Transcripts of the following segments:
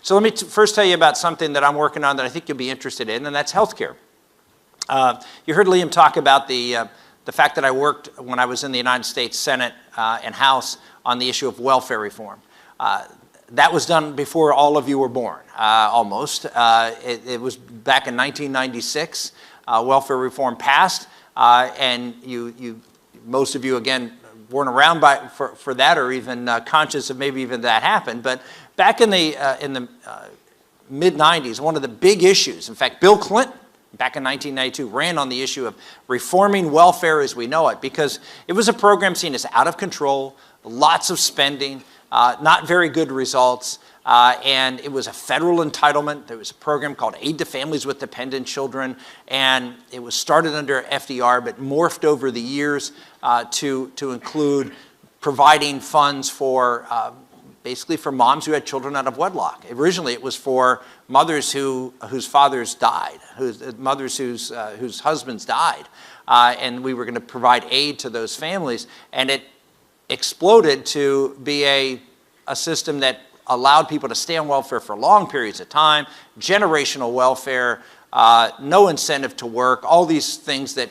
So let me first tell you about something that I'm working on that I think you'll be interested in, and that's healthcare. You heard Liam talk about the fact that I worked when I was in the United States Senate and House on the issue of welfare reform. That was done before all of you were born, almost. It was back in 1996. Welfare reform passed, and most of you, again, weren't around for that or even conscious of maybe even that happened. But back in the mid-90s, one of the big issues, in fact, Bill Clinton, back in 1992, ran on the issue of reforming welfare as we know it, because it was a program seen as out of control, lots of spending, not very good results, and it was a federal entitlement. There was a program called Aid to Families with Dependent Children, and it was started under FDR but morphed over the years to include providing funds for basically for moms who had children out of wedlock. Originally, it was for mothers whose fathers died, mothers whose husbands died, and we were going to provide aid to those families, and it exploded to be a system that allowed people to stay on welfare for long periods of time, generational welfare, no incentive to work, all these things that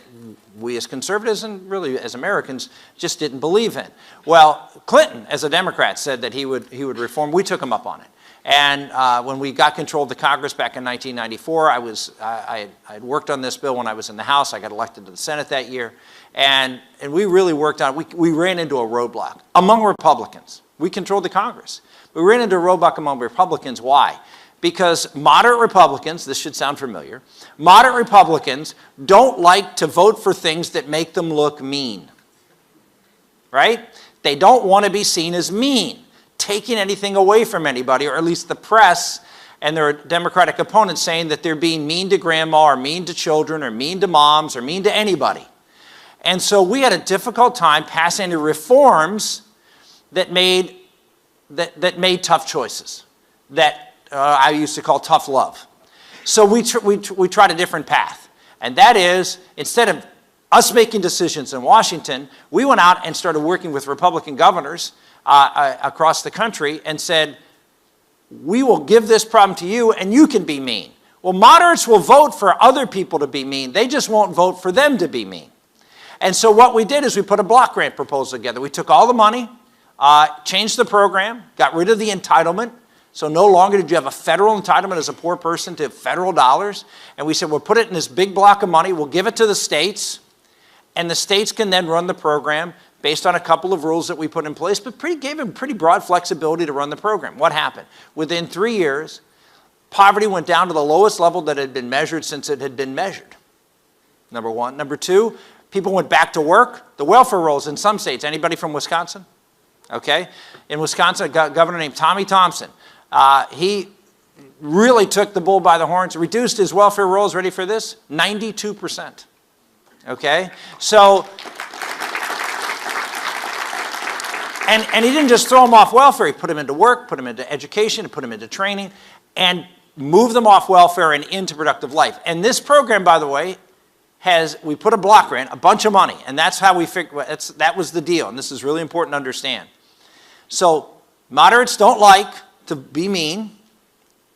we as conservatives and really as Americans just didn't believe in. Well, Clinton, as a Democrat, said that he would reform. We took him up on it. And when we got control of the Congress back in 1994, I had worked on this bill when I was in the House. I got elected to the Senate that year. And we really worked on it. We ran into a roadblock among Republicans. We controlled the Congress. We ran into a roadblock among Republicans. Why? Because moderate Republicans, this should sound familiar, moderate Republicans don't like to vote for things that make them look mean. Right? They don't want to be seen as mean, taking anything away from anybody, or at least the press and their Democratic opponents saying that they're being mean to grandma or mean to children or mean to moms or mean to anybody. And so we had a difficult time passing the reforms that made tough choices, that I used to call tough love. So we tried a different path, and that is, instead of us making decisions in Washington, we went out and started working with Republican governors across the country and said, we will give this problem to you and you can be mean. Well, moderates will vote for other people to be mean. They just won't vote for them to be mean. And so what we did is we put a block grant proposal together. We took all the money, changed the program, got rid of the entitlement. So no longer did you have a federal entitlement as a poor person to federal dollars. And we said, we'll put it in this big block of money. We'll give it to the states. And the states can then run the program based on a couple of rules that we put in place, but gave them pretty broad flexibility to run the program. What happened? Within 3 years, poverty went down to the lowest level that had been measured since it had been measured. Number one. Number two, people went back to work. The welfare rolls in some states. Anybody from Wisconsin? Okay. In Wisconsin, a governor named Tommy Thompson. He really took the bull by the horns, reduced his welfare rolls, ready for this? 92%. Okay? So, and he didn't just throw them off welfare. He put them into work, put them into education, put them into training, and moved them off welfare and into productive life. And this program, by the way, we put a block grant, a bunch of money, and that's how we figured, that was the deal, and this is really important to understand. So, moderates don't like to be mean.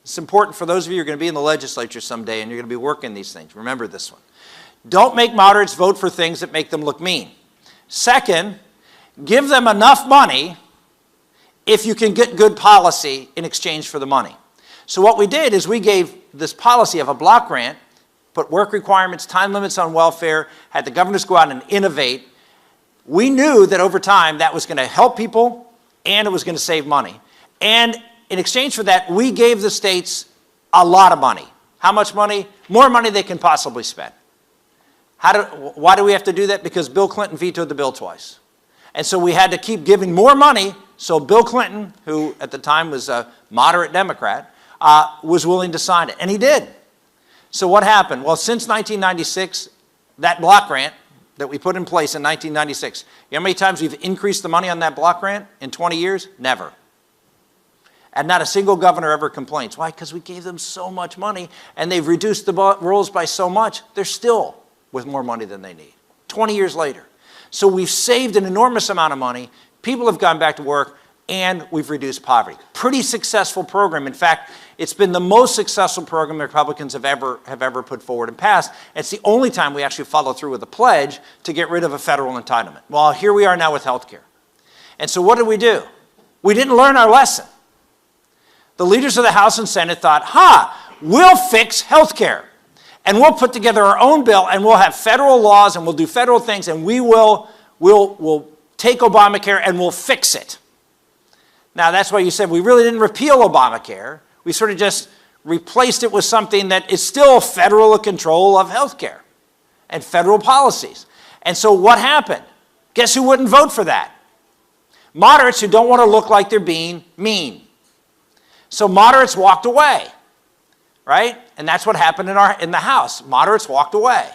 It's important for those of you who are going to be in the legislature someday and you're going to be working these things. Remember this one. Don't make moderates vote for things that make them look mean. Second, give them enough money if you can get good policy in exchange for the money. So what we did is we gave this policy of a block grant, put work requirements, time limits on welfare, had the governors go out and innovate. We knew that over time that was going to help people and it was going to save money. And in exchange for that, we gave the states a lot of money. How much money? More money they can possibly spend. Why do we have to do that? Because Bill Clinton vetoed the bill twice. And so we had to keep giving more money so Bill Clinton, who at the time was a moderate Democrat, was willing to sign it. And he did. So what happened? Well, since 1996, that block grant that we put in place in 1996, you know how many times we've increased the money on that block grant in 20 years? Never. And not a single governor ever complains. Why? Because we gave them so much money and they've reduced the rolls by so much, they're still with more money than they need, 20 years later. So we've saved an enormous amount of money. People have gone back to work. and we've reduced poverty. Pretty successful program. In fact, it's been the most successful program the Republicans have ever put forward and passed. It's the only time we actually follow through with a pledge to get rid of a federal entitlement. Well, here we are now with health care. And so what did we do? We didn't learn our lesson. The leaders of the House and Senate thought, we'll fix health care. And we'll put together our own bill, and we'll have federal laws, and we'll do federal things, and we'll take Obamacare, and we'll fix it. Now, that's why you said we really didn't repeal Obamacare. We sort of just replaced it with something that is still federal control of health care and federal policies. And so what happened? Guess who wouldn't vote for that? Moderates who don't want to look like they're being mean. So moderates walked away, right? And that's what happened in the House. Moderates walked away.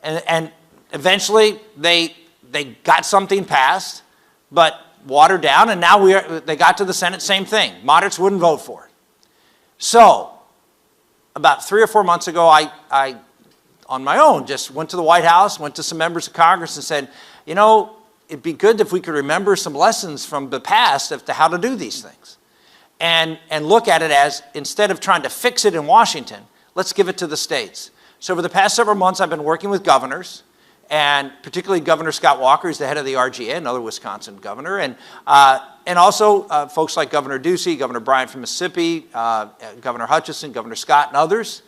And eventually they got something passed, but watered down, and now they got to the Senate, same thing. Moderates wouldn't vote for it. So about 3 or 4 months ago, I on my own, just went to the White House, went to some members of Congress and said, you know, it'd be good if we could remember some lessons from the past as to how to do these things. And look at it as, instead of trying to fix it in Washington, let's give it to the states. So over the past several months, I've been working with governors, and particularly Governor Scott Walker, who's the head of the RGA, another Wisconsin governor, and also folks like Governor Ducey, Governor Bryant from Mississippi, Governor Hutchinson, Governor Scott, and others.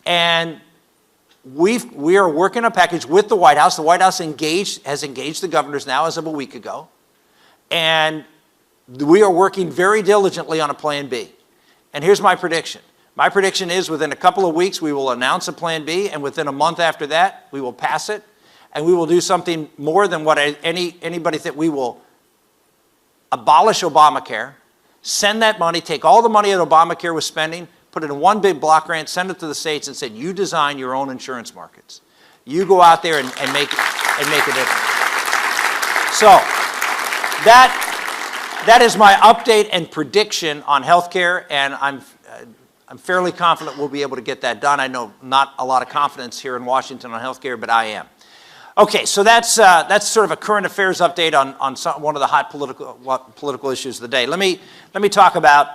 And we are working a package with the White House. The White House has engaged the governors now as of a week ago. And we are working very diligently on a Plan B. And here's my prediction. My prediction is within a couple of weeks, we will announce a Plan B, and within a month after that, we will pass it. And we will do something more than what anybody think. We will abolish Obamacare, send that money, take all the money that Obamacare was spending, put it in one big block grant, send it to the states, and said, you design your own insurance markets. You go out there and make a difference. So that is my update and prediction on healthcare, and I'm fairly confident we'll be able to get that done. I know not a lot of confidence here in Washington on healthcare, but I am. Okay, so that's sort of a current affairs update on one of the hot political issues of the day. Let me talk about